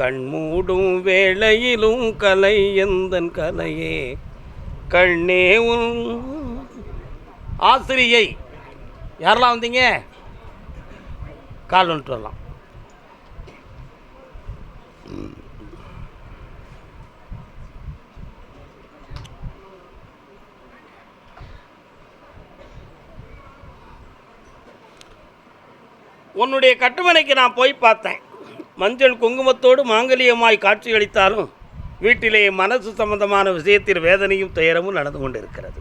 கண்மூடும் வேளையிலும் கலை எந்தன் கலையே கண்ணே உன் ஆசிரியை. யாரெல்லாம் வந்தீங்க? கால் வந்துட்டு வரலாம். உன்னுடைய கட்டுமனைக்கு நான் போய் பார்த்தேன். மஞ்சள் குங்குமத்தோடு மாங்கல்யமாய் காட்சியளித்தாலும் வீட்டிலே மனசு சம்பந்தமான விஷயத்தில் வேதனையும் துயரமும் நடந்து கொண்டிருக்கிறது.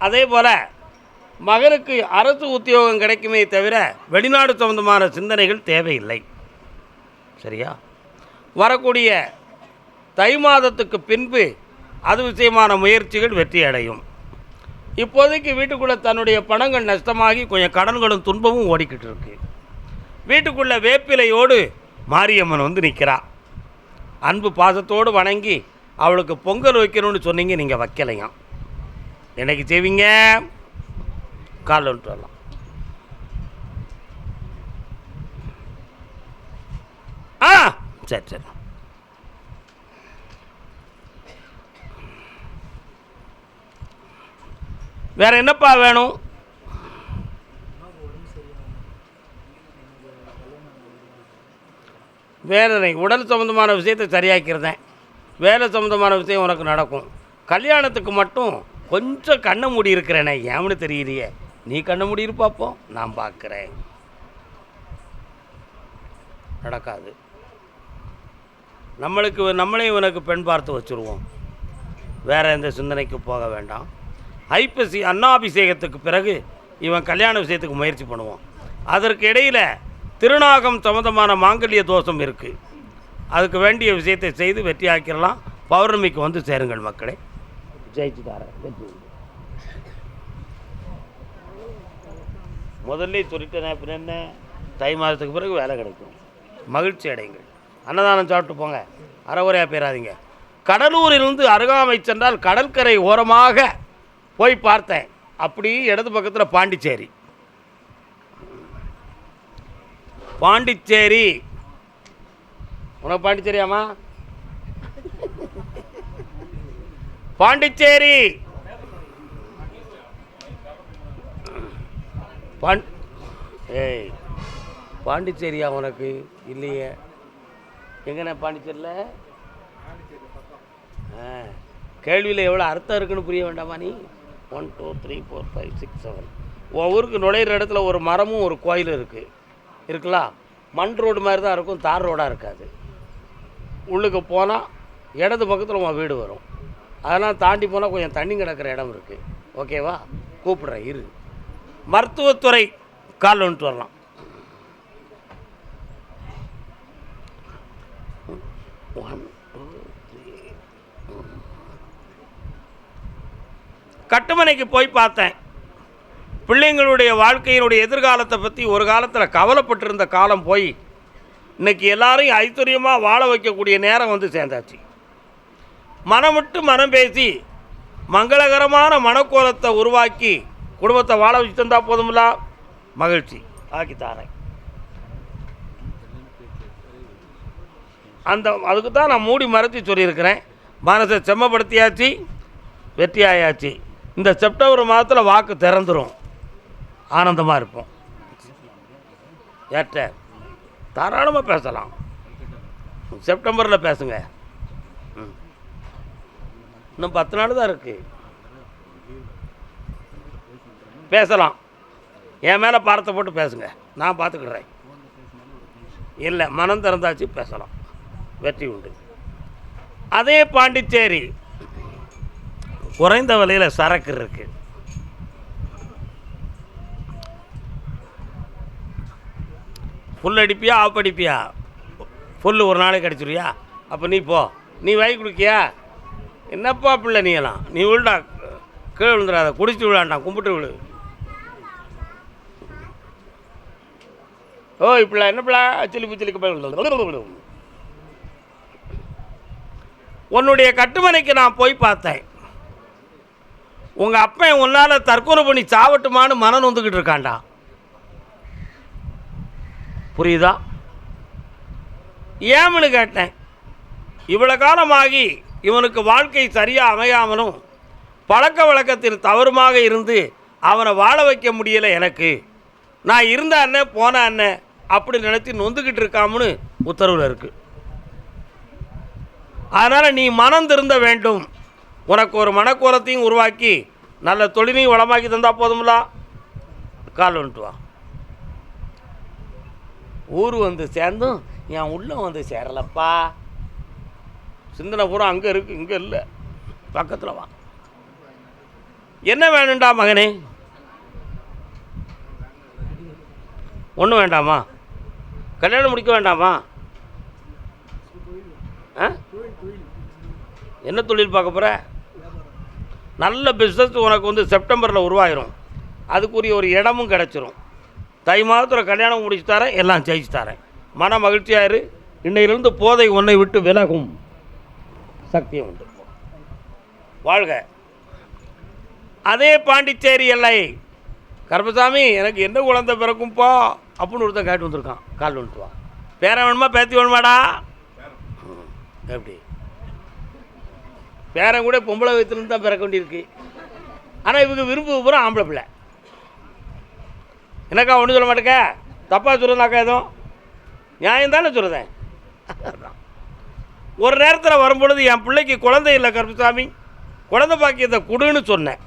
அதே போல் மகனுக்கு அரசு உத்தியோகம் கிடைக்குமே தவிர வெளிநாடு சம்பந்தமான சிந்தனைகள் தேவையில்லை. சரியா? வரக்கூடிய தை மாதத்துக்கு பின்பு அது விஷயமான முயற்சிகள் வெற்றி அடையும். இப்போதைக்கு வீட்டுக்குள்ளே தன்னுடைய பணங்கள் நஷ்டமாகி கொஞ்சம் கடன்களும் துன்பமும் ஓடிக்கிட்டு இருக்கு. வீட்டுக்குள்ளே வேப்பிலையோடு மாரியம்மன் வந்து நிற்கிறா. அன்பு பாசத்தோடு வணங்கி அவளுக்கு பொங்கல் வைக்கணும்னு சொன்னீங்க, நீங்கள் வைக்கலையாம். என்னைக்கு செய்வீங்க? கால் வந்துட்டு வரலாம். சரி சரி. வேற என்னப்பா வேணும்? வேதனை உடல் சம்மந்தமான விஷயத்தை சரியாக்கிறதேன். வேலை சம்மந்தமான விஷயம் உனக்கு நடக்கும். கல்யாணத்துக்கு மட்டும் கொஞ்சம் கண்ணை மூடி இருக்கிறேனே, ஏன்னு தெரியலையே. நீ கண்ணை மூடி இருப்பாப்போம், நான் பார்க்குறேன். நடக்காது. நம்மளே இவனுக்கு பெண் பார்த்து வச்சுருவோம். வேறு எந்த சிந்தனைக்கு போக வேண்டாம். ஐப்பசி அன்னாபிஷேகத்துக்கு பிறகு இவன் கல்யாண விஷயத்துக்கு முயற்சி பண்ணுவான். அதற்கு இடையில் திருநாகம் சம்பந்தமான மாங்கல்ய தோஷம் இருக்குது. அதுக்கு வேண்டிய விஷயத்தை செய்து வெற்றி ஆக்கிடலாம். பௌர்ணமிக்கு வந்து சேருங்கள் மக்களே. ஜெயிச்சு தாரேன். வெற்றி முதல்ல சொல்லிட்டேன். பின்ன என்ன, தை மாதத்துக்கு பிறகு வேலை கிடைக்கும். மகிழ்ச்சி அடையுங்கள். அன்னதானம் சாப்பிட்டு போங்க. அறகுறையாக பேராதீங்க. கடலூரிலிருந்து அருகாமை சென்றால் கடற்கரை ஓரமாக போய் பார்த்தேன். அப்படி இடது பக்கத்தில் பாண்டிச்சேரி. பாண்டிச்சேரி உனக்கு பாண்டிச்சேரியாமா? பாண்டிச்சேரி ஏய், பாண்டிச்சேரியா உனக்கு? இல்லையே. எங்கண்ணே பாண்டிச்சேரியில்? கேள்வியில் எவ்வளோ அர்த்தம் இருக்குன்னு புரிய வேண்டாமா நீ? 1 2 3 4 5 6 7 உன் ஊருக்கு நுழையிற இடத்துல ஒரு மரமும் ஒரு கோயிலும் இருக்கலாம். மண் ரோடு மாதிரி தான் இருக்கும், தார் ரோடாக இருக்காது. உள்ளுக்கு போனால் இடது பக்கத்தில் உன் வீடு வரும். அதெல்லாம் தாண்டி போனால் கொஞ்சம் தண்ணி கிடக்கிற இடம் இருக்குது. ஓகேவா? கூப்பிட்றேன் இரு. மருத்துவத்துறை கால் வந்துட்டு வரலாம். கட்டுமனைக்கு போய் பார்த்தேன். பிள்ளைங்களுடைய வாழ்க்கையினுடைய எதிர்காலத்தை பற்றி ஒரு காலத்தில் கவலைப்பட்டிருந்த காலம் போய் இன்றைக்கி எல்லாரையும் ஐஸ்வர்யமாக வாழ வைக்கக்கூடிய நேரம் வந்து சேர்ந்தாச்சு. மனம் விட்டு மனம் பேசி மங்களகரமான மனக்கோலத்தை உருவாக்கி குடும்பத்தை வாழ வச்சு தந்தால் போதுமில்ல? மகிழ்ச்சி ஆக்கி தாரேன். அதுக்கு தான் நான் மூடி மறைச்சி சொல்லியிருக்கிறேன். மனசை செம்மப்படுத்தியாச்சு, வெற்றி ஆயாச்சு. இந்த செப்டம்பர் மாதத்தில் வாக்கு திறந்துடும். ஆனந்தமாக இருப்போம். ஏற்ற தாராளமாக பேசலாம். செப்டம்பரில் பேசுங்க. இன்னும் 10 நாள் தான் இருக்குது. பேசலாம். என் மேலே பாரத்தை போட்டு பேசுங்க, நான் பார்த்துக்கிடுறேன். இல்லை, மனம் திறந்தாச்சு, பேசலாம். வெற்றி உண்டு. அதே பாண்டிச்சேரி குறைந்த விலையில் சரக்கு இருக்குது. ஃபுல் அடிப்பியா ஆஃப் அடிப்பியா? ஃபுல்லு ஒரு நாளைக்கு அடிச்சிருவியா? அப்போ நீ போ. நீ வாங்கி குடிக்கியா? என்னப்பா பிள்ளை நீ எல்லாம்? நீ விழுடா, கீழே விழுந்துடாத. குடிச்சிட்டு விழாண்டான், கும்பிட்டு விழு. ஓ இப்படிலாம் என்ன பிள்ளை சிலிப்பு உன்னுடைய கட்டுமனைக்கு நான் போய் பார்த்தேன். உங்கள் அப்பன் உன்னால் தற்கொலை பண்ணி சாவட்டுமான்னு மனம் நொந்துக்கிட்டு இருக்காண்டா. புரியுதா? ஏம்னு கேட்டேன். இவ்வளோ காலமாகி இவனுக்கு வாழ்க்கை சரியாக அமையாமலும் பழக்க வழக்கத்தில் தவறுமாக இருந்து அவனை வாழ வைக்க முடியலை. எனக்கு நான் இருந்த அண்ணன் போன அண்ணன் அப்படி நினச்சி நொந்துக்கிட்டு இருக்காமனு உத்தரவில் இருக்குது. அதனால் நீ மனம் திருந்த வேண்டும். உனக்கு ஒரு மனக்கோலத்தையும் உருவாக்கி நல்ல தொழிலையும் வளமாக்கி தந்தால் போதும்ல. கால் வந்துட்டு வா. ஊர் வந்து சேர்ந்தும் என் உள்ளே வந்து சேரலப்பா. சிந்தனை பூரா அங்கே இருக்குது, இங்கே இல்லை. பக்கத்தில் வா. என்ன வேணும்டா மகனே? ஒன்றும் வேண்டாமா? கல்யாணம் முடிக்க வேண்டாமா? என்ன தொழில் பார்க்க போகிற? நல்ல பிஸ்னஸ் உனக்கு வந்து செப்டம்பரில் உருவாயிரும். அதுக்குரிய ஒரு இடமும் கிடச்சிரும். தை மாதத்தில் கல்யாணம் முடிச்சு தரேன், எல்லாம் ஜெயிச்சு தரேன். மன மகிழ்ச்சியாயிரு. இன்னையிலிருந்து போதை உன்னை விட்டு விலகும். சக்தியும் உண்டு. வாழ்க. அதே பாண்டிச்சேரி எல்லை கருப்பசாமி எனக்கு என்ன குழந்தை பிறக்கும்பா அப்படின்னு ஒருத்தன் கேட்டு வந்திருக்கான். கால் வந்துட்டு வா. பேரன் வேணுமா பேத்தி வேணுமாடா? எப்படி? பேரன் கூட பொம்பளை வயிற்றுலேருந்து தான் பிறக்க வேண்டியிருக்கு. ஆனால் இவங்க விரும்ப பூரா ஆம்பளை பிள்ளை. எனக்கா ஒன்றும் சொல்ல மாட்டேக்க? தப்பாக சொல்லுறதாக்கா எதுவும் நியாயம் தானே சொல்லுதேன். ஒரு நேரத்தில் வரும்பொழுது என் பிள்ளைக்கு குழந்தை இல்லை கருப்பசாமி, குழந்தை பாக்கியத்தை கொடுன்னு சொன்னேன்.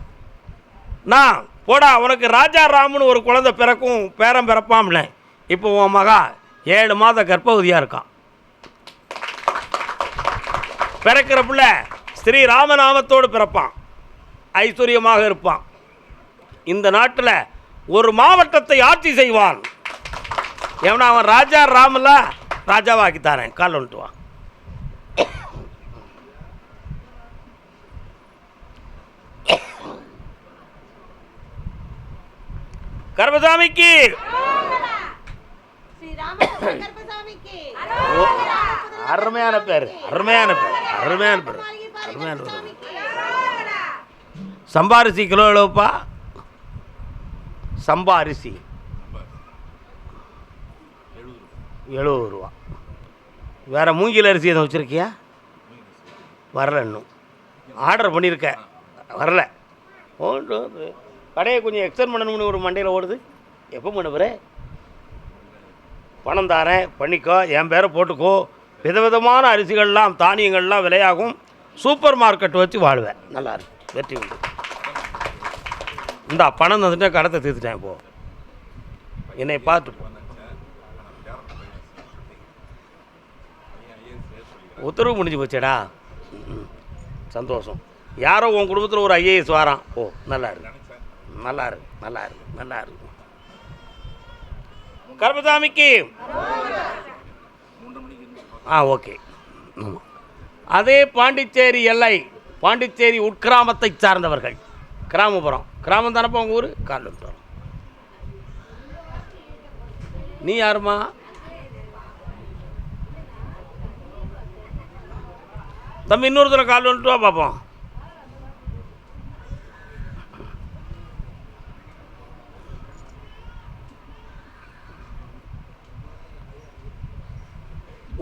நான் போடா உனக்கு ராஜா ராமுன்னு ஒரு குழந்தை பிறக்கும், பேரன் பிறப்பாம்ல. இப்போ உன் மகா 7 மாத கர்ப்பவதியாக இருக்கான். பிறக்கிற பிள்ளை ஸ்ரீ ராமநாமத்தோடு பிறப்பான், ஐஸ்வர்யமாக இருப்பான். இந்த நாட்டில் ஒரு மாவட்டத்தை ஆட்சி செய்வான். எவனா அவன் ராஜா ராமல ராஜாவாக்கித்தானே. கால் வந்துட்டு வா. கருப்பசாமிக்கு அருமையான பேர், அருமையான பேர், அருமையான பேர், அருமையான பேர். சம்பா அரிசி கிலோ எவ்வளோப்பா? சம்பா அரிசி 70 ரூபா. வேறு மூங்கில் அரிசி எதுவும் வச்சுருக்கியா? வரல, இன்னும் ஆர்டர் பண்ணியிருக்க, வரல. ஒன்று கடையை கொஞ்சம் எக்ஸ்டெண்ட் பண்ணணும்னு ஒரு மண்டையில் ஓடுது. எப்போ பண்ணுற? பணம் தாரேன், பண்ணிக்கோ, என் பேரை போட்டுக்கோ. விதவிதமான அரிசிகள்லாம் தானியங்கள்லாம் விலையாகும். சூப்பர் மார்க்கெட் வச்சு வாழ்வேன். நல்லா இருக்கு, வெற்றி உண்டு. இந்தா பணம் தந்துட்டு கடத்தை தீர்த்துட்டேன். இப்போது என்னை பார்த்து உத்தரவு முடிஞ்சு போச்சேடா. சந்தோஷம். யாரோ உன் குடும்பத்தில் ஒரு IAS வாரான். ஓ நல்லா இருக்கு, நல்லா இருக்கு, நல்லா இருக்கு, நல்லா இருக்கு. கருப்பசாமிக்கு ஓகே. அதே பாண்டிச்சேரி எல்லை, பாண்டிச்சேரி உட்கிராமத்தை சார்ந்தவர்கள். கிராமப்புறம், கிராமம் தானப்பா உங்கள் ஊர்? கால் வந்துட்டோம். நீ யாருமா? தம்பி இன்னொருத்தர கால் வந்துட்டு வா பார்ப்போம்.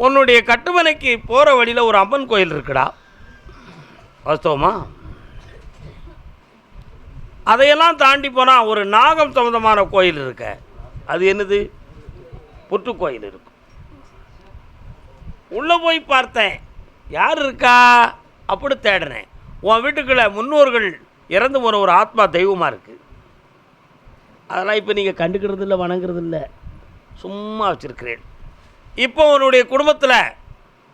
உன்னுடைய கட்டுமனைக்கு போகிற வழியில் ஒரு அம்மன் கோயில் இருக்குடா, வாஸ்தவமா? அதையெல்லாம் தாண்டி போனால் ஒரு நாகம் சம்பந்தமான கோயில் இருக்க. அது என்னது? புற்று கோயில் இருக்கு. உள்ளே போய் பார்த்தேன், யார் இருக்கா அப்படி தேடினேன். உன் வீட்டுக்குள்ளே முன்னோர்கள் இறந்து போன ஒரு ஆத்மா தெய்வமாக இருக்குது. அதெல்லாம் இப்போ நீங்கள் கண்டுக்கிறது இல்லை, வணங்குறது இல்லை, சும்மா வச்சுருக்கிறேன். இப்போ உன்னுடைய குடும்பத்தில்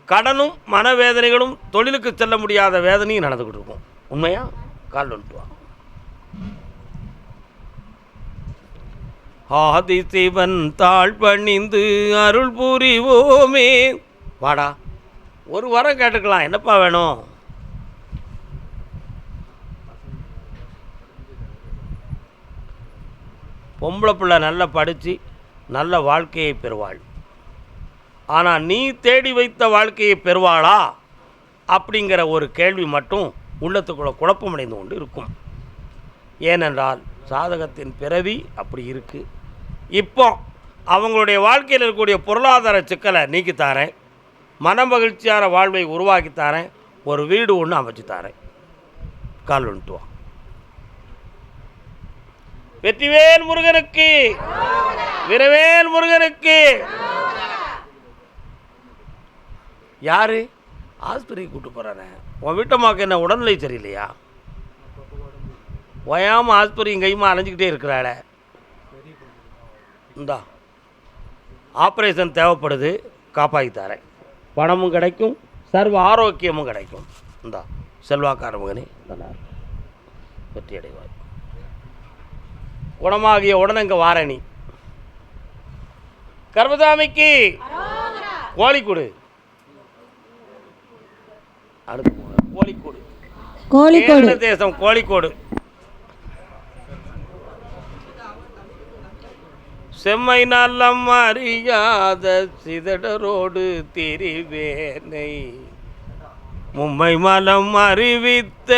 கடனும் மனவேதனைகளும் தொழிலுக்கு செல்ல முடியாத வேதனையும் நடந்துக்கிட்டு இருக்கும். உண்மையா? கால் வந்துட்டு வா. ஆதி சிவன் தாழ் பணிந்து அருள் புரிவோமே. வாடா, ஒரு வரம் கேட்டுக்கலாம். என்னப்பா வேணும்? பொம்பளை பிள்ளை நல்லா படித்து நல்ல வாழ்க்கையை பெறுவாள். ஆனால் நீ தேடி வைத்த வாழ்க்கையை பெறுவாளா அப்படிங்கிற ஒரு கேள்வி மட்டும் உள்ளத்துக்குள்ள குழப்பமடைந்து கொண்டு இருக்கும். ஏனென்றால் சாதகத்தின் பிறவி அப்படி இருக்குது. இப்போ அவங்களுடைய வாழ்க்கையில் இருக்கக்கூடிய பொருளாதார சிக்கலை நீக்கித்தாரேன். மன மகிழ்ச்சியான வாழ்வை உருவாக்கி தரேன், ஒரு வீடு ஒன்று அமைச்சு தரேன், கால் வந்துட்டு வா. வெற்றிவேல் முருகனுக்கு, வீரவேல் முருகனுக்கு. யாரு ஆஸ்பத்திரிக்கு கூப்பிட்டு போகிறானே? உன் வீட்டம்மாவுக்கு என்ன உடல்நிலை சரியில்லையா? ஓயாமல் ஆஸ்பத்திரி கைமா அலைஞ்சிக்கிட்டே இருக்கிறாள. இந்தா ஆப்ரேஷன் தேவைப்படுது, காப்பாற்றி தரேன். பணமும் கிடைக்கும், சர்வ ஆரோக்கியமும் கிடைக்கும். இந்தா செல்வாக்கார மகனே, நல்லா வெற்றி அடைவாய். குணமாகிய உடனே இங்கே வாரணி கர்மசாமிக்கு கோழிக்கூடு, அடுத்து கோழிக்கூடு, கோழிக்கோடு தேசம் கோழிக்கோடு. செம்மை நல்லம் அறியாத சிதடரோடு திரிவேனை மும்மை மலம் அறிவித்த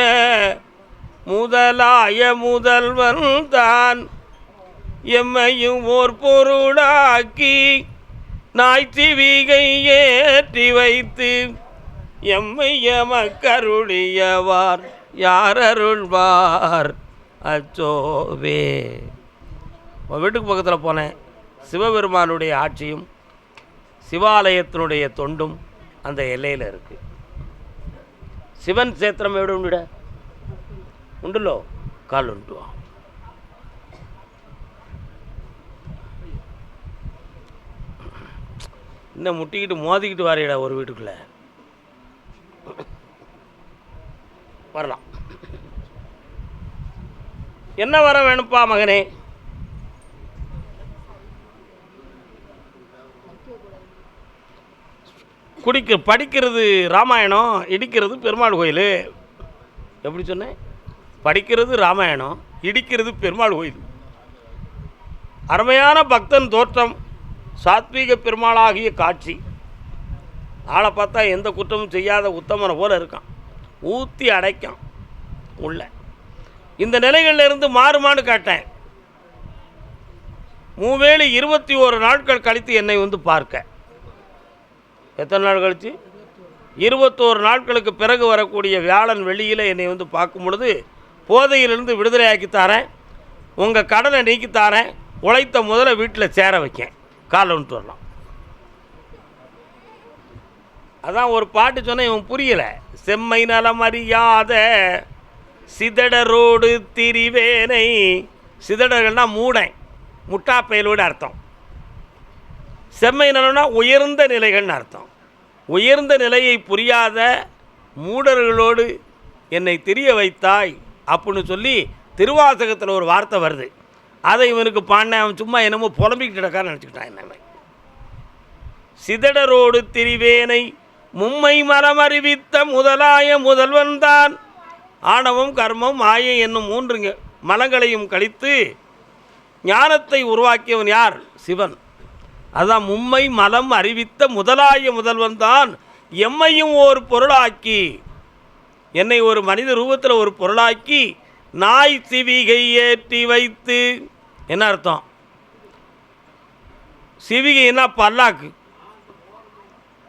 முதலாய முதல்வன் தான் எம்மையும் ஓர் பொருளாக்கி நாய்ச்சிவிகை ஏற்றி வைத்து எம்மை எமக்கருளியவார் யார் அருள்வார் அச்சோவே. வீட்டுக்கு பக்கத்தில் போனேன். சிவபெருமானுடைய ஆட்சியும் சிவாலயத்தினுடைய தொண்டும் அந்த எல்லையில் இருக்குது. சிவன் சேத்திரம் எവിടെ உண்டுட உண்டுலோ, கால் உண்டு. இன்னும் முட்டிக்கிட்டு மோதிக்கிட்டு வரையடா ஒரு வீட்டுக்குள்ளே வரலாம். என்ன வர வேணுப்பா மகனே? படிக்கிறது ராமாயணம், இடிக்கிறது பெருமாள் கோயில். எப்படி சொன்னேன்? படிக்கிறது ராமாயணம், இடிக்கிறது பெருமாள் கோயில். அருமையான பக்தன் தோற்றம், சாத்வீக பெருமாளாகிய காட்சி. ஆளை பார்த்தா எந்த குற்றமும் செய்யாத உத்தமனை போல இருக்கான், ஊற்றி அடைக்கான் உள்ள. இந்த நிலைகளிலிருந்து மாறுமான்னு கேட்டேன். மூவேளை 21 நாட்கள் கழித்து என்னை வந்து பார்க்க. எத்தனை நாள் கழித்து? 21 நாட்களுக்கு பிறகு வரக்கூடிய வியாழன் வெள்ளியில் என்னை வந்து பார்க்கும் பொழுது, போதையிலிருந்து விடுதலையாக்கி தரேன், உங்கள் கடனை நீக்கி தரேன், உழைத்த முதல்ல வீட்டில் சேர வைக்கேன், காலை வந்துட்டு வரலாம். அதான் ஒரு பாட்டு சொன்னேன், இவன் புரியலை. செம்மை நலம் அறியாத சிதடரோடு திரிவேனை. சிதடர்கள்னா மூடன், முட்டாப்பயலோடு அர்த்தம். செம்மை நலம்னா உயர்ந்த நிலைகள்னு அர்த்தம். உயர்ந்த நிலையை புரியாத மூடர்களோடு என்னை தெரிய வைத்தாய் அப்படின்னு சொல்லி திருவாசகத்தில் ஒரு வார்த்தை வருது. அதை இவனுக்கு பாடின, அவன் சும்மா என்னமோ புலம்பிக்கிட்டு கிடக்கான்னு நினச்சிக்கிட்டான். என்ன சிதடரோடு திரிவேனை மும்மை மரம் அறிவித்த முதலாய முதல்வன்தான். ஆணவம் கர்மம் மாயை என்னும் 3 மலங்களையும் கழித்து ஞானத்தை உருவாக்கியவன் யார்? சிவன். அதான் மும்மை மலம் அறிவித்த முதலாய முதல்வன் தான் எம்மையும் ஒரு பொருளாக்கி, என்னை ஒரு மனித ரூபத்தில் ஒரு பொருளாக்கி நாய் சிவிகை ஏற்றி வைத்து. என்ன அர்த்தம்? சிவிகைன்னா பல்லாக்கு,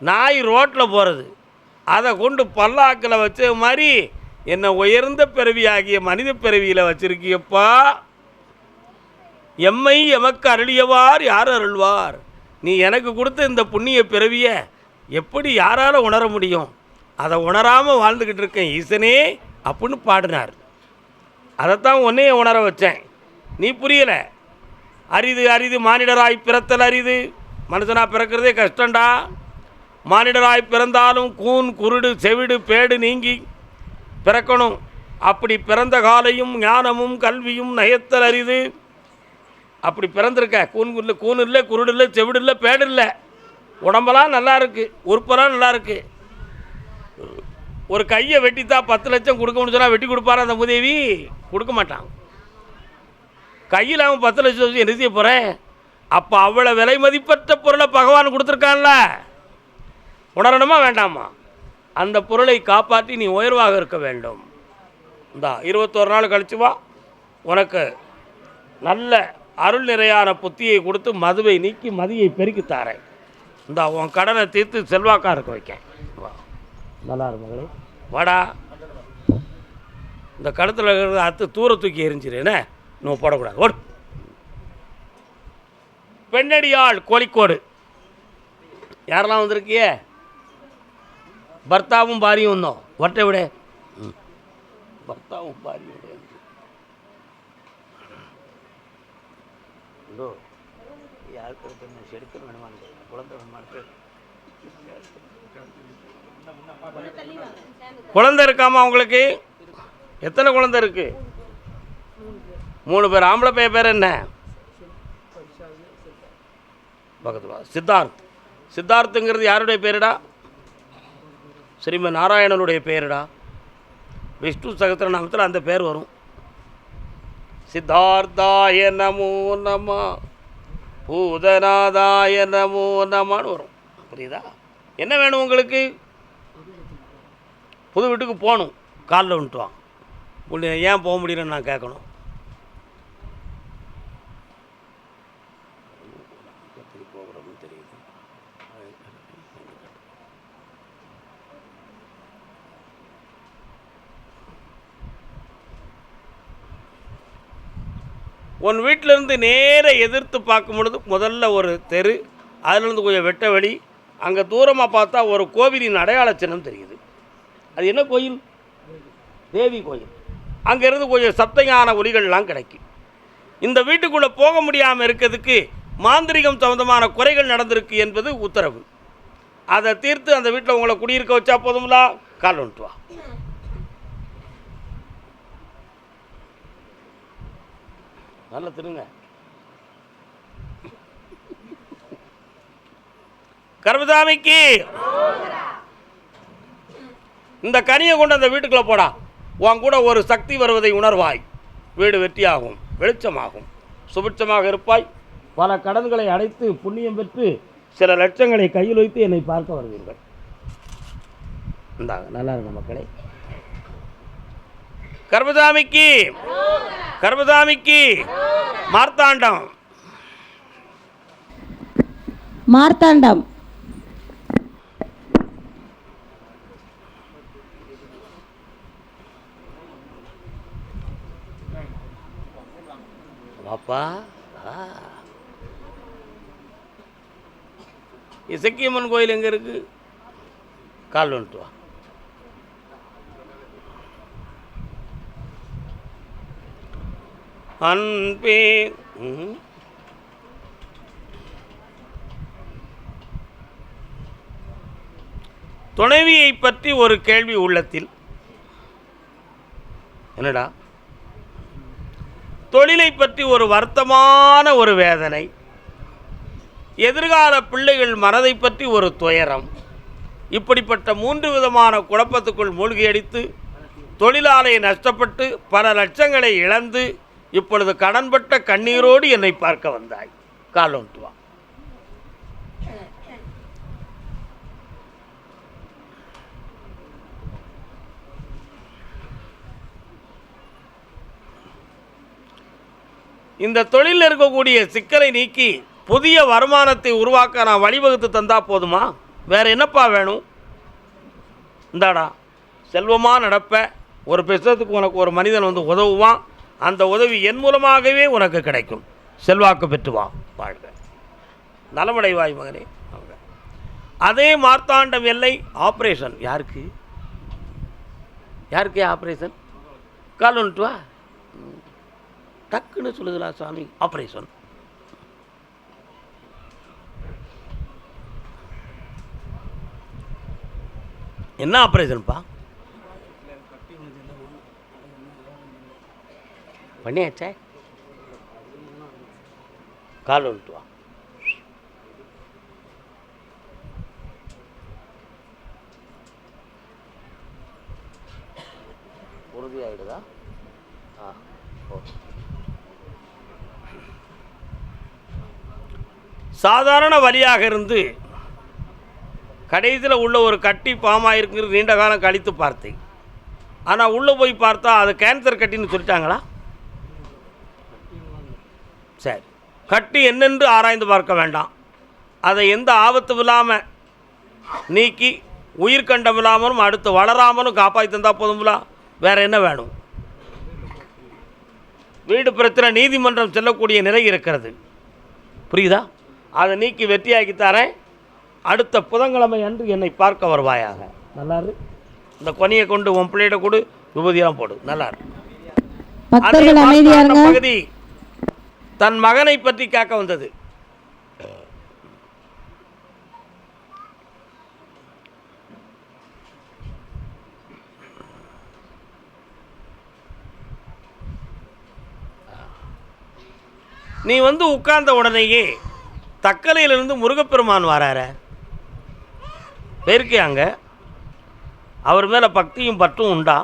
நாய் ரோட்டில் போகிறது, அதை கொண்டு பல்லாக்கில் வச்ச மாதிரி என்னை உயர்ந்த பிறவியாகிய மனித பிறவியில் வச்சிருக்கியப்பா. எம்மை எமக்கு அருளியவார் யார் அருள்வார்? நீ எனக்கு கொடுத்த இந்த புண்ணிய பிறவியை எப்படி யாரால் உணர முடியும்? அதை உணராமல் வாழ்ந்துக்கிட்டு இருக்கேன் ஈசனே அப்படின்னு பாடினார். அதைத்தான் உன்னையே உணர வச்சேன். நீ புரியலை. அரிது அரிது மானிடராய் பிறத்தல் அரிது. மனுஷனாக பிறக்கிறதே கஷ்டண்டா. மானிடராய் பிறந்தாலும் கூன் குருடு செவிடு பேடு நீங்கி பிறக்கணும். அப்படி பிறந்த காலையும் ஞானமும் கல்வியும் நயத்தல் அரிது. அப்படி பிறந்திருக்க. கூன் இல்லை, குருடு இல்லை, செவிடு இல்லை, பேடு இல்லை. உடம்பெல்லாம் நல்லா இருக்குது, உறுப்பெல்லாம் நல்லா இருக்குது. ஒரு கையை வெட்டித்தா 10 லட்சம் கொடுக்கணும்னு சொன்னால் வெட்டி கொடுப்பாரு அந்த முதேவி? கொடுக்க மாட்டான். கையில் அவன் 10 லட்சம் வச்சு என்ன செய்ய போகிறேன்? அப்போ அவ்வளோ விலை மதிப்பற்ற பொருளை பகவான் கொடுத்துருக்கான்ல, உணரணுமா வேண்டாமா? அந்த பொருளை காப்பாற்றி நீ உயர்வாக இருக்க வேண்டும். இந்தா 21 நாள் கழிச்சு வா, உனக்கு நல்ல அருள் நிறையான புத்தியை கொடுத்து மதுவை நீக்கி மதியை பெருக்கி தாரேன். இந்த உன் கடனை தீர்த்து செல்வாக்காக இருக்க வைக்க. வா, நல்லா இருக்கு மகளே, வாடா. இந்த கழுத்தில் இருக்கிற அத்து தூர தூக்கி எரிஞ்சிருன்னு இன்னும் போடக்கூடாது. ஓடு. பெண்ணடியாள் கோழிக்கோடு. யாரெல்லாம் வந்திருக்கிய? பர்த்தாவும் பாரியும் வந்தோம். ஒட்டை விட பர்த்தாவும் பாரியும் யாருக்கு செடுக்க வேணுமான்னு குழந்தை வேணுமான்னு. குழந்தை இருக்காமா உங்களுக்கு? எத்தனை குழந்தை இருக்கு? 3 பேர். ஆம்பளை பேர் என்ன? பக்கத்தில் சித்தார்த். சித்தார்த்துங்கிறது யாருடைய பேருடா? ஸ்ரீமன் நாராயணனுடைய பேருடா. விஷ்ணு சகஸ்ரநாமத்தில் அந்த பேர் வரும். சித்தார்த்தாய நமோ நம, பூதநாதாய நமோ நமன்னு வரும். புரியுதா? என்ன வேணும் உங்களுக்கு? புது வீட்டுக்கு போகணும், காலில் விட்டுவான். ஏன் போக முடியலன்னு நான் கேட்கணும். தெரியுது. உன் வீட்டிலேருந்து நேர எதிர்த்து பார்க்கும் பொழுது முதல்ல ஒரு தெரு, அதுலேருந்து கொஞ்சம் வெட்ட வழி, அங்கே தூரமாக பார்த்தா ஒரு கோவிலின் அடையாள சின்னம் தெரியுது. அது என்ன கோயில்? தேவி கோயில். அங்கேருந்து கொஞ்சம் சப்தஞான ஒலிகள்லாம் கிடைக்கும். இந்த வீட்டுக்குள்ளே போக முடியாமல் இருக்கிறதுக்கு மாந்திரிகம் சம்பந்தமான குறைகள் நடந்திருக்கு என்பது உத்தரவு. அதை தீர்த்து அந்த வீட்டில் உங்களை குடியிருக்க வச்சா போதும்லா. கால் வந்துட்டு வா. நல்லா திருங்க. கர்மசாமிக்கு இந்த கனியை கொண்டு அந்த வீட்டுக்குள்ளே போடா. உன் கூட ஒரு சக்தி வருவதை உணர்வாய். வீடு வெற்றியாகும், வெளிச்சமாகும், சுபிட்சமாக இருப்பாய். பல கடன்களை அடைத்து புண்ணியம் பெற்று சில லட்சங்களை கையில் வைத்து என்னை பார்க்க வருவீர்கள். இந்தாங்க, நல்லா இருக்க மக்களே. கர்மசாமிக்கு கர்மசாமிக்கு மார்த்தாண்டம். மார்த்தாண்டம். வாப்பா. இசக்கியம்மன் கோயில் எங்கே இருக்கு? கால் வந்துட்டு வா. அன்பே துணைவியை பற்றி ஒரு கேள்வி உள்ளத்தில். என்னடா? தொழிலை பற்றி ஒரு வருத்தமான ஒரு வேதனை, எதிர்கால பிள்ளைகள் மனதை பற்றி ஒரு துயரம். இப்படிப்பட்ட 3 விதமான குழப்பத்துக்குள் மூழ்கியடித்து தொழிலாளை நஷ்டப்பட்டு பல லட்சங்களை இழந்து இப்பொழுது கடன்பட்ட கண்ணீரோடு என்னை பார்க்க வந்தாய். கால் வந்துட்டு வா. இந்த தொழிலில் இருக்கக்கூடிய சிக்கலை நீக்கி புதிய வருமானத்தை உருவாக்க நான் வழிவகுத்து தந்தா போதுமா? வேற என்னப்பா வேணும்? இந்தாடா, செல்வமாக நடப்ப. ஒரு பிசத்துக்கு உனக்கு ஒரு மனிதன் வந்து உதவுவான். அந்த உதவி என் மூலமாகவே உனக்கு கிடைக்கும். செல்வாக்கு பெற்று வா, வாழ்க, நலமடைவாய் மகனே. அதே மார்த்தாண்டம் எல்லை. ஆப்ரேஷன் யாருக்கு? யாருக்கே ஆப்ரேஷன்? கால் வந்துட்டு வா. டக்குன்னு சொல்லுங்களா சாமி? ஆப்ரேஷன். என்ன ஆப்ரேஷன்ப்பா? பண்ணியாச்சே. கால் வந்துட்டு வா. உறுதியாயிடுதா? சாதாரண வழியாக இருந்து கடைசியில் உள்ள ஒரு கட்டி பாமாயிருக்குங்கிறது நீண்ட காலம் கழித்து பார்த்தேன். ஆனால் உள்ளே போய் பார்த்தா அது கேன்சர் கட்டின்னு சொல்லிட்டாங்களா? சரி, கட்டி என்னென்று ஆராய்ந்து பார்க்க வேண்டாம். அதை எந்த ஆபத்தும் இல்லாமல் நீக்கி உயிர்கண்டம் இல்லாமலும் அடுத்து வளராமலும் காப்பாற்றி தந்தால் போதுங்களா? வேறு என்ன வேணும்? வீடு பிரச்சனை நீதிமன்றம் செல்லக்கூடிய நிலை இருக்கிறது, புரியுதா? அதை நீக்கி வெற்றியாக்கி தரேன். அடுத்த புதன்கிழமை அன்று என்னை பார்க்க வருவாயாக. நல்லாரு. இந்த கொனியை கொண்டு உன் பிள்ளையிட கொடு, விபூதியெல்லாம் போடு. நல்லாரு. பகுதி தன் மகனை பற்றி கேட்க வந்தது. நீ வந்து உட்கார்ந்த உடனேயே தக்கலையிலிருந்து முருகப்பெருமான் வரார பேருக்கையாங்க. அவர் மேலே பக்தியும் பற்றும் உண்டா?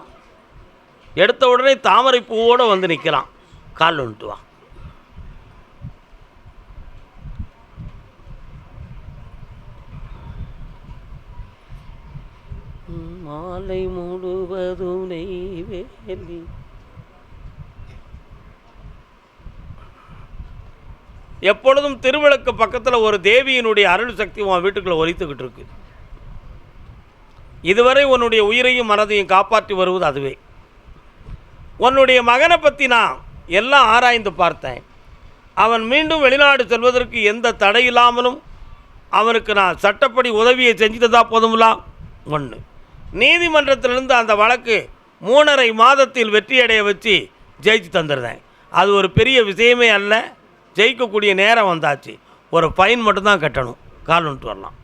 எடுத்த உடனே தாமரை பூவோடு வந்து நிற்கலாம். கால் வந்துட்டு வா. மாலை முழுவதும் நெய்வேலி. எப்பொழுதும் திருவிளக்கு பக்கத்தில் ஒரு தேவியினுடைய அருள் சக்தி உன் வீட்டுக்குள்ளே ஒலித்துக்கிட்டு இருக்கு. இதுவரை உன்னுடைய உயிரையும் மனதையும் காப்பாற்றி வருவது அதுவே. உன்னுடைய மகனை பற்றி நான் எல்லாம் ஆராய்ந்து பார்த்தேன். அவன் மீண்டும் வெளிநாடு செல்வதற்கு எந்த தடையில்லாமலும் அவனுக்கு நான் சட்டப்படி உதவியை செஞ்சுட்டு போதும்லாம். ஒன்று, நீதிமன்றத்திலிருந்து அந்த வழக்கு 3.5 மாதத்தில் வெற்றியடைய வச்சு ஜெயிச்சு தந்துடுறேன். அது ஒரு பெரிய விஷயமே அல்ல. ஜெயிக்கக்கூடிய நேரம் வந்தாச்சு. ஒரு ஃபைன் மட்டும்தான் கட்டணும். கால் வந்துட்டு வரலாம்.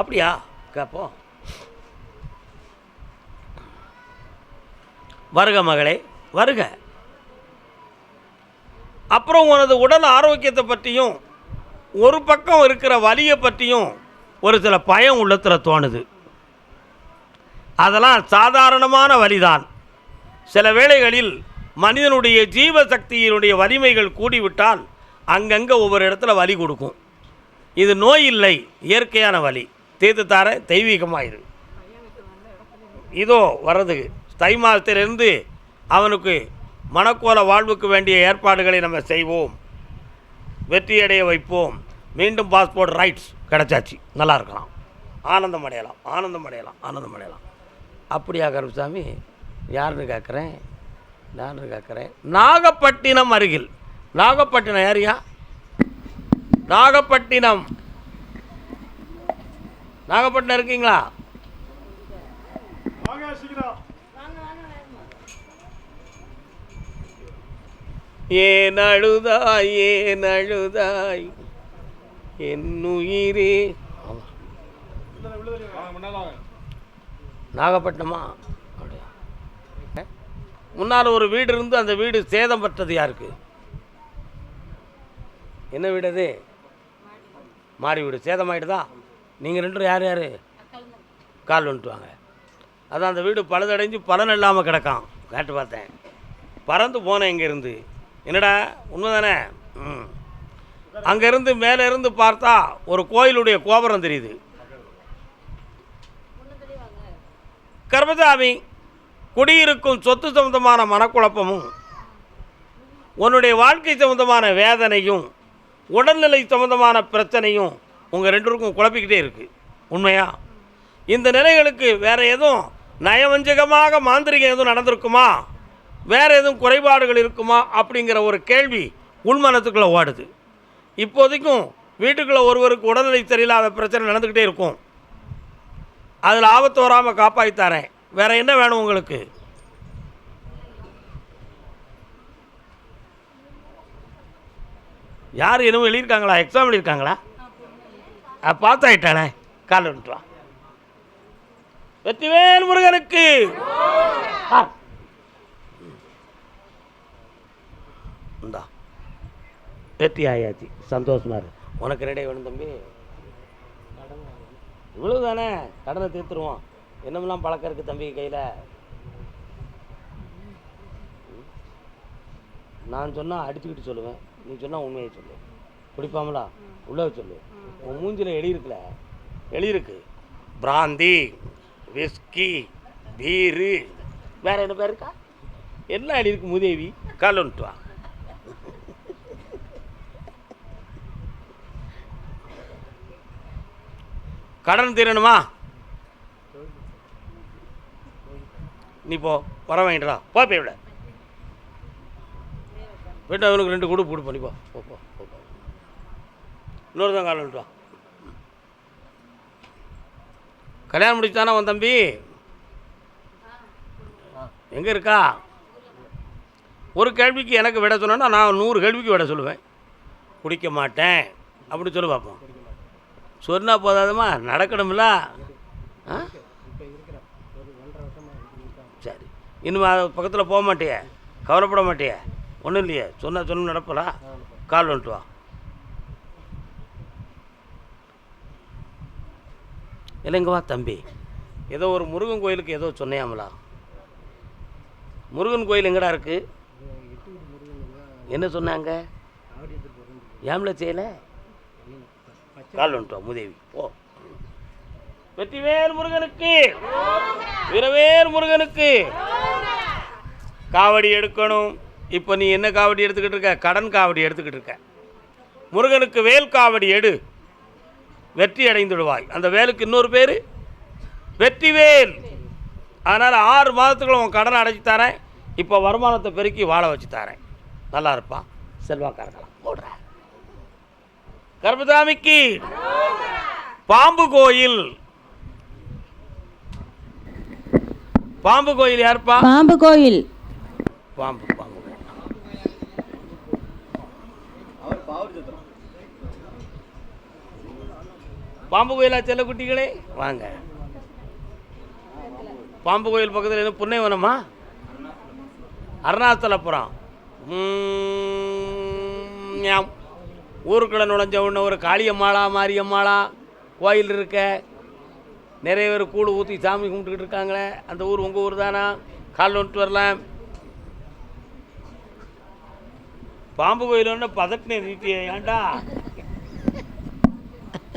அப்படியா? கேப்போம். வருக மகளே, வருக. அப்புறம் உனது உடல் ஆரோக்கியத்தை பற்றியும் ஒரு பக்கம் இருக்கிற வலியை பற்றியும் ஒரு சில பயம் உள்ளத்தில் தோணுது. அதெல்லாம் சாதாரணமான வலிதான். சில வேளைகளில் மனிதனுடைய ஜீவசக்தியினுடைய வலிமைகள் கூடிவிட்டால் அங்கங்கே ஒவ்வொரு இடத்துல வலி கொடுக்கும். இது நோய் இல்லை, இயற்கையான வலி. தீர்த்து தார தெய்வீகமாயிரு. இதோ வர்றது தை மாதத்திலிருந்து அவனுக்கு மனக்கோல வாழ்வுக்கு வேண்டிய ஏற்பாடுகளை நம்ம செய்வோம். வெற்றியடைய வைப்போம். மீண்டும் பாஸ்போர்ட் ரைட்ஸ் கிடச்சாச்சு. நல்லா இருக்கலாம். ஆனந்தம் அடையலாம், ஆனந்தம் அடையலாம், ஆனந்தம் அடையலாம். அப்படியா கருப்புசாமி? யாருன்னு கேட்குறேன், நாகப்பட்டினம் அருகில். நாகப்பட்டினம் யாரியா? நாகப்பட்டினம் இருக்கீங்களா? ஏன் அழுதாய், ஏன் அழுதாய் என்னுயிரே. நாகப்பட்டினமா? அப்படியா? முன்னால் ஒரு வீடு இருந்து அந்த வீடு சேதம் பெற்றது யாருக்கு? என்ன வீடு அது? மாடி வீடு சேதமாயிடுதா? நீங்கள் 2 யார் யார் கால் வந்துட்டு வாங்க. அதான் அந்த வீடு பழுதடைஞ்சு பலன் இல்லாமல் கிடக்கான். கேட்டு பார்த்தேன், பறந்து போனேன் இங்கேருந்து. என்னடா உண்மை தானே? அங்கேருந்து மேலே இருந்து பார்த்தா ஒரு கோயிலுடைய கோபுரம் தெரியுது. கர்மசாமி, குடியிருக்கும் சொத்து சம்பந்தமான மனக்குழப்பமும் உன்னுடைய வாழ்க்கை சம்பந்தமான வேதனையும் உடல்நிலை சம்பந்தமான பிரச்சனையும் உங்கள் 2 குழப்பிக்கிட்டே இருக்குது. உண்மையா? இந்த நிலைகளுக்கு வேறு எதுவும் நயவஞ்சகமாக மாந்திரிகம் எதுவும் நடந்திருக்குமா, வேறு எதுவும் குறைபாடுகள் இருக்குமா அப்படிங்கிற ஒரு கேள்வி உள்மனத்துக்குள்ளே ஓடுது. இப்போதைக்கும் வீட்டுக்குள்ளே ஒருவருக்கு உடல்நிலை சரியில்லாத பிரச்சனை நடந்துக்கிட்டே இருக்கும். அதில் ஆபத்து வராமல் காப்பாற்றித்தரேன். வேறு என்ன வேணும் உங்களுக்கு? யார் எதுவும் எழுதியிருக்காங்களா? எக்ஸாம் எழுதியிருக்காங்களா? பார்த்தாயிட்டானே. கால் வந்துட்டு வா. வெற்றிவேல் முருகனுக்கு. இந்தா வெற்றி ஆயாச்சு. சந்தோஷமா இருக்கு. உனக்கு ரெடி வேணும் தம்பி? இவ்வளவு தானே, கடனை தீர்த்துருவோம். என்னமெல்லாம் பழக்கம் இருக்குது தம்பி கையில்? நான் சொன்னால் அடிச்சுக்கிட்டு சொல்லுவேன், நீ சொன்னால் உண்மையை சொல்லு. குடிப்பாமலா? உள்ளே சொல்லு. உன் மூஞ்சில் எழுதியிருக்கு பிராந்தி, விஸ்கி, பீரு, வேறு என்ன பேர் இருக்கா? எல்லாம் எழுதி இருக்கு மூதேவி. கால் வந்துட்டு வா. கடன் தீரணுமா? நீ போ, வர வாங்கிட்டா போ. போய் விட வீட்டை அவனுக்கு 2 கொடு போடு பண்ணி போ. போ போ போ. இன்னொரு தான் கால் வந்துட்டு வா. கல்யாணம் முடிச்சானா உன் தம்பி? எங்கே இருக்கா? ஒரு கேள்விக்கு எனக்கு விட சொன்னா நான் 100 கேள்விக்கு விட சொல்லுவேன். குடிக்க மாட்டேன் அப்படி சொல்லி பார்ப்போம். சொன்னால் போதாதம்மா, நடக்கணும்ல. ஆ சரி, இன்னும் அது பக்கத்தில் போக மாட்டியே, கவலைப்பட மாட்டியே, ஒன்றும் இல்லையே. சொன்ன நடப்பலா. கால் வந்துட்டு வா. இல்லைங்க வா தம்பி. ஏதோ ஒரு முருகன் கோயிலுக்கு ஏதோ சொன்னையாமலா? முருகன் கோயில் எங்கடா இருக்கு? என்ன சொன்னாங்க? ஏம்ல செய்யலை? கால் வந்துட்டோம் மூதேவி போ. வெற்றிவேல் முருகனுக்கு, வீரவேல் முருகனுக்கு. காவடி எடுக்கணும். இப்போ நீ என்ன காவடி எடுத்துக்கிட்டு இருக்க? கடன் காவடி எடுத்துக்கிட்டு இருக்க. முருகனுக்கு வேல் காவடி எடு, வெற்றி அடைந்துடுவாய். அந்த வேலுக்கு இன்னொரு பேர் வெற்றிவேல். அதனால் 6 மாதத்துக்குள்ள உன் கடனை அடைச்சி தரேன். இப்போ வருமானத்தை பெருக்கி வாழ வச்சு தரேன். நல்லா இருப்பான், செல்வாக்காரங்களாம் போடுற. கருப்பசாமிக்கு பாம்பு கோயில். பாம்பு கோயில் யாருப்பா? பாம்பு கோயில். பாம்பு பாம்பு பாம்பு கோயிலா? செல்ல குட்டிகளே வாங்க. பாம்பு கோயில் பக்கத்தில் எதுவும் புன்னைவனமா? அருணாச்சலபுரம். ஊருக்குள்ள நுழைஞ்ச உடனே ஒரு காளியம்மாளா மாரியம்மாளா கோயில் இருக்க. நிறைய பேர் கூடு ஊற்றி சாமி கும்பிட்டுக்கிட்டு இருக்காங்களே. அந்த ஊர் உங்கள் ஊர் தானா? கால் வந்துட்டு வரலாம். பாம்பு கோயில் ஒன்று பதட்டினே நீட்டியே ஏண்டா?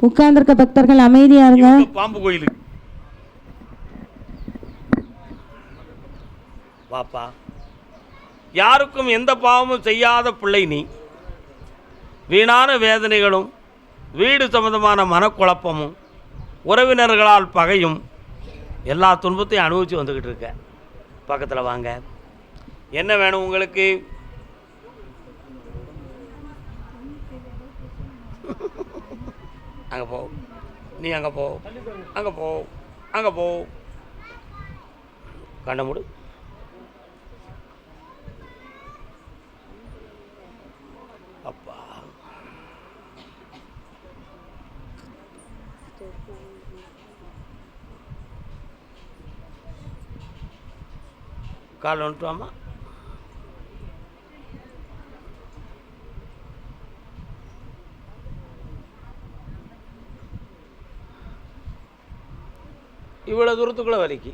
உட்கார்ந்திருக்க பக்தர்கள் அமைதியா இருங்க. பாம்பு கோயிலுக்கு வாப்பா. யாருக்கும் எந்த பாவமும் செய்யாத பிள்ளை நீ. வீணான வேதனைகளும், வீடு சம்பந்தமான மனக்குழப்பமும், உறவினர்களால் பகையும், எல்லா துன்பத்தையும் அனுபவித்து வந்துக்கிட்டு இருக்க. பக்கத்தில் வாங்க. என்ன வேணும் உங்களுக்கு? அங்கே போ, நீ அங்கே போ, அங்கே போ, அங்கே போ. கண்ண மூடு. அப்பா கால் வந்துட்டுவாமா. இவ்வளோ தூரத்துக்குள்ளே வலிக்கு.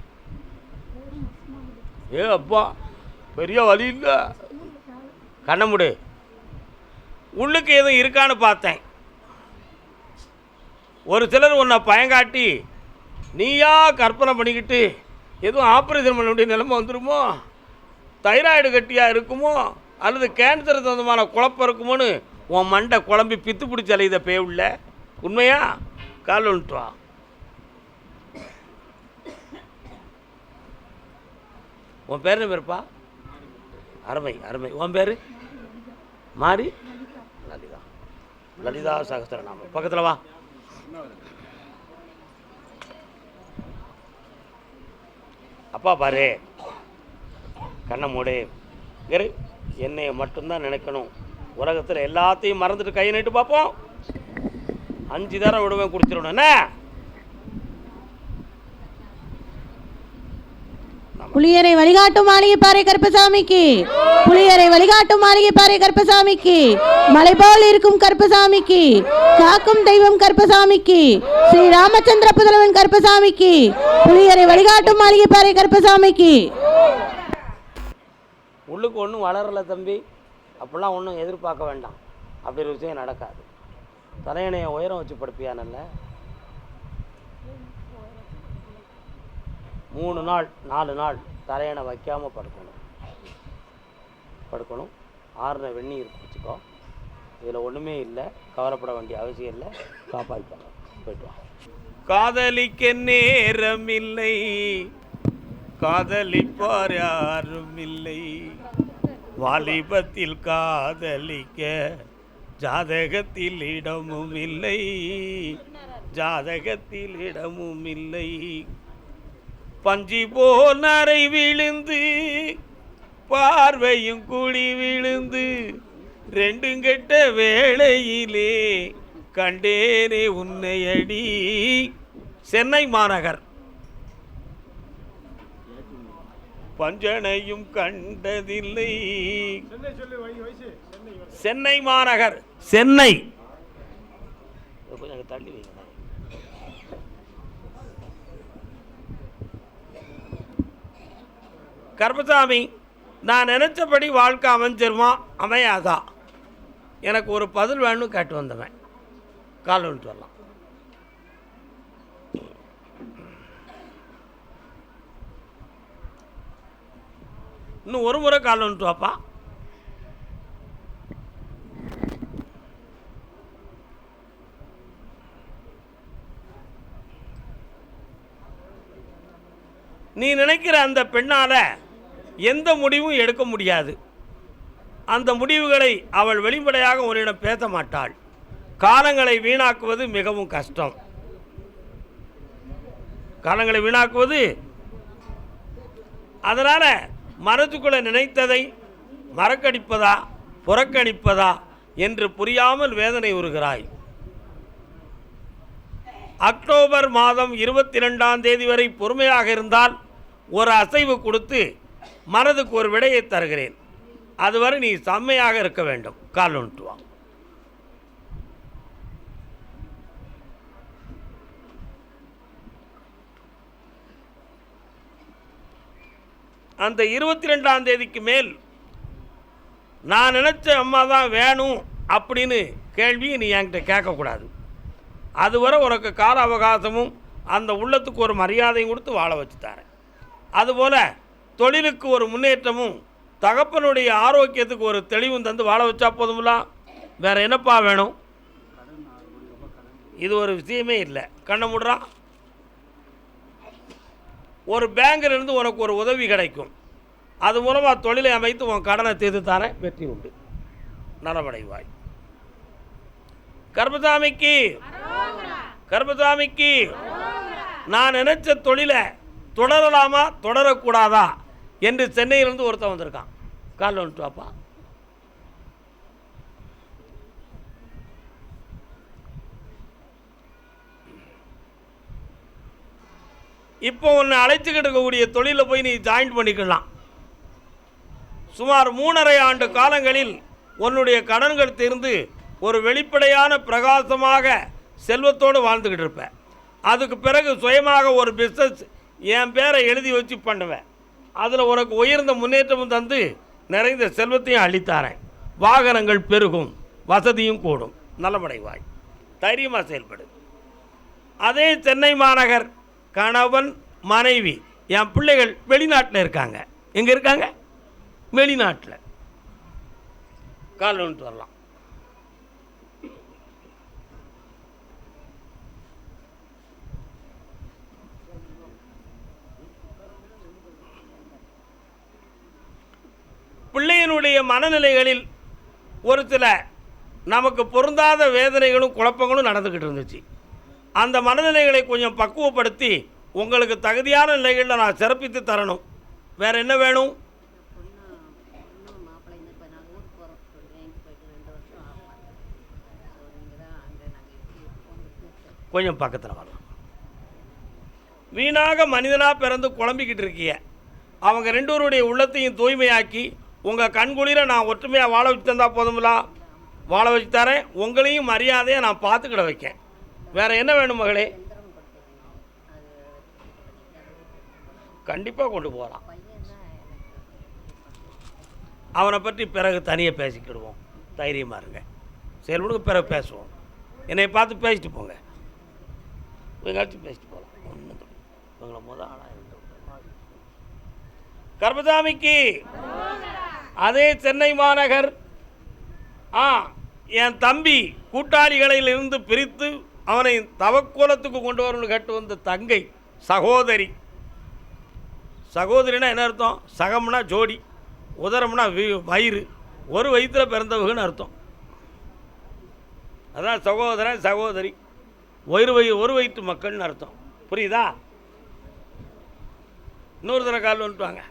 ஏ அப்பா, பெரிய வலி இல்லை. கண்ண மூடு. உள்ளுக்கு எதுவும் இருக்கான்னு பார்த்தேன். ஒரு சிலர் உன்னை பயங்காட்டி நீயா கற்பனை பண்ணிக்கிட்டு எதுவும் ஆப்ரேஷன் பண்ண வேண்டிய நிலைமை வந்துடுமோ, தைராய்டு கட்டியாக இருக்குமோ, அல்லது கேன்சர் சம்பந்தமான குழப்பம் இருக்குமோன்னு உன் மண்டை குழம்பி பித்து பிடிச்சி அலையுத பே உள்ள. உண்மையா? கால் வந்துட்டு வா. உன் பேர் என்ன பேருப்பா? அருமை அருமை. உன் பேர்? மாறி லலிதா. லலிதா சகஸ்திரநாமம். பக்கத்தில் வா. அப்பா பாரு, கண்ணை மூடு. இரு, என்னையை மட்டும்தான் நினைக்கணும். உலகத்தில் எல்லாத்தையும் மறந்துட்டு கையை நீட்டு பார்ப்போம். 5 தரம் விடுவேன், குடிச்சிடணும். என்ன? புளியரை வழிகாட்டும் மாளிகைப்பாறை கருப்பசாமிக்கு, புளியரை வழிகாட்டும் மாளிகைப்பாறை கருப்பசாமிக்கு, மலை போல் இருக்கும் கருப்பசாமிக்கு, காக்கும் தெய்வம் கருப்பசாமிக்கு, ஸ்ரீ ராமச்சந்திர புதல்வன் கருப்பசாமிக்கு, புளியரை வழிகாட்டும் மாளிகைப்பாறை கருப்பசாமிக்கு. உள்ளுக்கு ஒன்றும் வளரல தம்பி, அப்படிலாம் ஒன்றும் எதிர்பார்க்க வேண்டாம். அப்படி ஒரு விஷயம் நடக்காது. தலையணையை உயரம் வச்சு படுப்பியானல்ல. 3 நாள் 4 நாள் தலையணை வைக்காமல் படுக்கணும். படுக்கணும். ஆறுன வெந்நீர் குடிச்சிக்கோ. இதில் ஒன்றுமே இல்லை, கவலைப்பட வேண்டிய அவசியம் இல்லை. காப்பாற்றிப்பாங்க. போய்ட்டு வா. காதலிக்க நேரம் இல்லை, காதலிப்பார் யாரும் இல்லை, வாலிபத்தில் காதலிக்க ஜாதகத்தில் இடமும் இல்லை, ஜாதகத்தில் இடமும் இல்லை. பஞ்சி போல் நரை விழுந்து பார்வையும் கூடி விழுந்து ரெண்டும் கெட்ட வேளையிலே கண்டேனே உன்னையடி. சென்னை மாநகர். பஞ்சனையும் கண்டதில்லை. சென்னை மாநகர். சென்னை கொஞ்சம் தள்ளி வைங்க. கருப்பசாமி, நான் நினச்சபடி வாழ்க்கை அமைஞ்சிருமா அமையாதா? எனக்கு ஒரு பதில் வேணும்னு கேட்டு வந்தவன். கால் வந்துட்டு வரலாம். இன்னும் ஒரு முறை கால் வந்துட்டு வாப்பா. நீ நினைக்கிற அந்த பெண்ணால் எந்த முடிவும் எடுக்க முடியாது. அந்த முடிவுகளை அவள் வெளிப்படையாக உன்னிடம் பேச மாட்டாள். காலங்களை வீணாக்குவது மிகவும் கஷ்டம். காலங்களை வீணாக்குவது. அதனால் மனதுக்குள்ளே நினைத்ததை மறக்கடிப்பதா புறக்கணிப்பதா என்று புரியாமல் வேதனை உறுகிறாய். அக்டோபர் மாதம் 22ஆம் தேதி வரை பொறுமையாக இருந்தால் ஒரு அசைவு கொடுத்து மனதுக்கு ஒரு விடையை தருகிறேன். அதுவரை நீ செம்மையாக இருக்க வேண்டும். கால் ஒன்று வா. அந்த 22ஆம் தேதிக்கு மேல் நான் நினச்ச அம்மா தான் வேணும் அப்படின்னு கேள்வியை நீ என்கிட்ட கேட்கக்கூடாது. அதுவரை உனக்கு கால அவகாசமும் அந்த உள்ளத்துக்கு ஒரு மரியாதையும் கொடுத்து வாழ வச்சு தரேன். அதுபோல் தொழிலுக்கு ஒரு முன்னேற்றமும் தகப்பனுடைய ஆரோக்கியத்துக்கு ஒரு தெளிவும் தந்து வாழ வச்சா போதும்லாம். வேறு என்னப்பா வேணும்? இது ஒரு விஷயமே இல்லை. கண்ணை மூடுறா. ஒரு பேங்கிலிருந்து உனக்கு ஒரு உதவி கிடைக்கும். அது மூலமாக தொழிலை அமைத்து உன் கடனை தீர்த்து தரேன். வெற்றி உண்டு. நலமடைவாய். கருப்பசாமிக்கு கருப்பசாமிக்கு நான் நினைச்ச தொழிலை தொடரலாமா தொடரக்கூடாதா என்று சென்னையிலிருந்து ஒருத்தன் வந்திருக்கான். கால் வந்துட்டு வாப்பா. இப்போ உன்னை அழைச்சிக்கிட்டு இருக்கக்கூடிய தொழிலில் போய் நீ ஜாயின் பண்ணிக்கலாம். சுமார் 3.5 ஆண்டு காலங்களில் உன்னுடைய கடன்கள் தீர்ந்து ஒரு வெளிப்படையான பிரகாசமாக செல்வத்தோடு வாழ்ந்துக்கிட்டு இருப்பேன். அதுக்கு பிறகு சுயமாக ஒரு பிஸ்னஸ் என் பேரை எழுதி வச்சு பண்ணுவேன். அதில் உனக்கு உயர்ந்த முன்னேற்றமும் தந்து நிறைந்த செல்வத்தையும் அளித்தாரேன். வாகனங்கள் பெருகும், வசதியும் கூடும். நலமடைவாய். தைரியமாக செயல்படு. அதே சென்னை மாநகர் கணவன் மனைவி என் பிள்ளைகள் வெளிநாட்டில் இருக்காங்க. எங்கே இருக்காங்க? வெளிநாட்டில். கால் வந்துட்டு வரலாம். பிள்ளையினுடைய மனநிலைகளில் ஒரு சில நமக்கு பொருந்தாத வேதனைகளும் குழப்பங்களும் நடந்துக்கிட்டு இருந்துச்சு. அந்த மனநிலைகளை கொஞ்சம் பக்குவப்படுத்தி உங்களுக்கு தகுதியான நிலைகளில் நான் சிறப்பித்து தரணும். வேறு என்ன வேணும்? கொஞ்சம் பக்கத்தில் வரலாம். வீணாக மனிதனாக பிறந்து குழம்பிக்கிட்டு இருக்கிய அவங்க 2 பேருடைய உள்ளத்தையும் தூய்மையாக்கி உங்கள் கண்குளிர நான் ஒற்றுமையாக வாழ வச்சு தந்தால் போதுங்களா? வாழ வச்சு தரேன். உங்களையும் மரியாதையை நான் பார்த்துக்கிட வைக்கேன். வேறு என்ன வேணும் மகளே? கண்டிப்பாக கொண்டு போகலாம். அவனை பற்றி பிறகு தனியாக பேசிக்கிடுவோம். தைரியமாக இருங்க. செயல்படுங்க. பிறகு பேசுவோம். என்னை பார்த்து பேசிட்டு போங்க. எங்காச்சும் பேசிட்டு போகலாம். ஒன்றும் இவங்களை முதல் ஆளாக கருப்பசாமிக்கு அதே சென்னை மாநகர் என் தம்பி கூட்டாளிகளிலிருந்து பிரித்து அவனை தவக்கோலத்துக்கு கொண்டு வரணும்னு கேட்டு வந்த தங்கை சகோதரி. சகோதரினா என்ன அர்த்தம்? சகம்னா ஜோடி, உதரம்னா வயிறு, ஒரு வயிற்றில் பிறந்தவங்கன்னு அர்த்தம். அதான் சகோதரன் சகோதரி, ஒரு வயிற்று மக்கள்னு அர்த்தம். புரியுதா? இன்னொரு தடவை கால் வந்துட்டுவாங்க.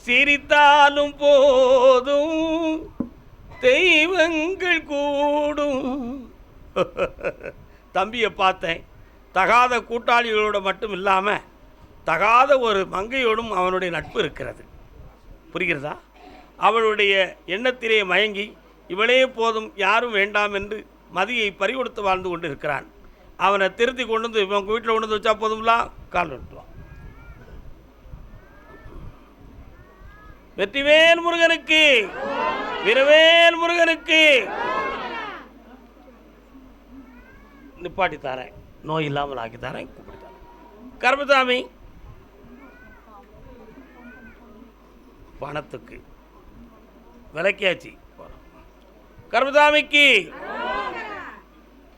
சிரித்தாலும் போதும் தெய்வங்கள் கூடும். தம்பியை பார்த்தேன், தகாத கூட்டாளிகளோடு மட்டும் இல்லாமல் தகாத ஒரு மங்கையோடும் அவனுடைய நட்பு இருக்கிறது. புரிகிறதா? அவளுடைய எண்ணத்திலே மயங்கி இவளே போதும் யாரும் வேண்டாம் என்று மதியை பறிகொடுத்து வாழ்ந்து கொண்டு இருக்கிறான். அவனை திருத்தி கொண்டு வந்து இவன் வீட்டில் கொண்டு வந்து வச்சா போதும்லாம் கால் விட்டுவான். வெற்றிவேல் முருகனுக்கு, வீரவேல் முருகனுக்கு. நிப்பாட்டி தாரேன், நோய் இல்லாமல் ஆக்கி தாரேன், கூப்பிட்டு தாரேன். கருப்பசாமி பணத்துக்கு விலைக்காச்சு. கருப்பசாமிக்கு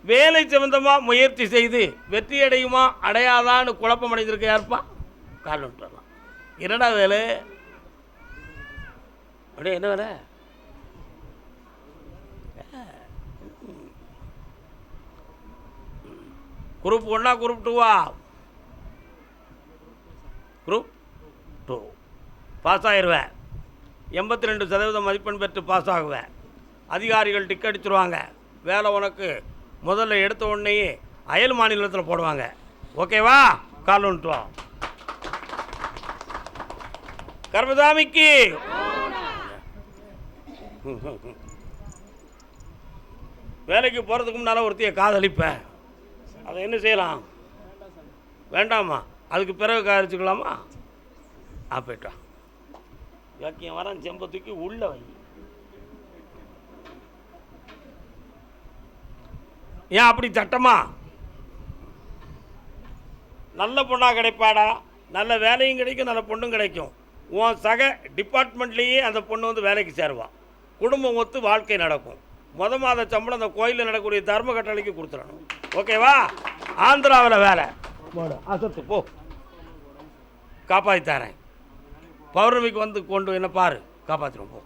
வேலை சம்பந்தமாக முயற்சி செய்து வெற்றி அடையுமா அடையாதான்னு குழப்பம் அடைஞ்சிருக்க யாருப்பா? கால் விட்டு வரலாம். என்னடா வேலை? அப்படியே என்ன வேலை? குரூப் 1 குரூப் 2 குரூப் 2 பாஸ் ஆகிடுவேன். 82% மதிப்பெண் பெற்று பாஸ் ஆகுவேன். அதிகாரிகள் டிக்கெட் அடிச்சிருவாங்க. வேலை உனக்கு முதல்ல எடுத்த உடனேயே அயல் மாநிலத்தில் போடுவாங்க. ஓகேவா? கால் வந்துட்டு வா. கருப்பசாமிக்கு வேலைக்கு போகிறதுக்கு முன்னால் ஒருத்தைய காதலிப்பேன். அதை என்ன செய்யலாம்? வேண்டாமா? அதுக்கு பிறகு காதலிச்சுக்கலாமா? போய்ட்டான். வாக்கியம் வரான், செம்பத்துக்கு உள்ள வை. ஏன் அப்படி சட்டமா? நல்ல பொண்ணாக கிடைப்பாடா, நல்ல வேலையும் கிடைக்கும், நல்ல பொண்ணும் கிடைக்கும். உன் சக டிபார்ட்மெண்ட்லேயே அந்த பொண்ணு வந்து வேலைக்கு சேருவான். குடும்பம் ஒத்து வாழ்க்கை நடக்கும். மாத சம்பளம் அந்த கோயிலில் நடக்கக்கூடிய தர்ம கட்டளைக்கு கொடுத்துடணும். ஓகேவா? ஆந்திராவில் வேலை போடு, அசத்து போ, காப்பாற்றி தரேன். பௌர்ணமிக்கு வந்து கொண்டு என்ன பாரு, காப்பாற்றிடும் போ.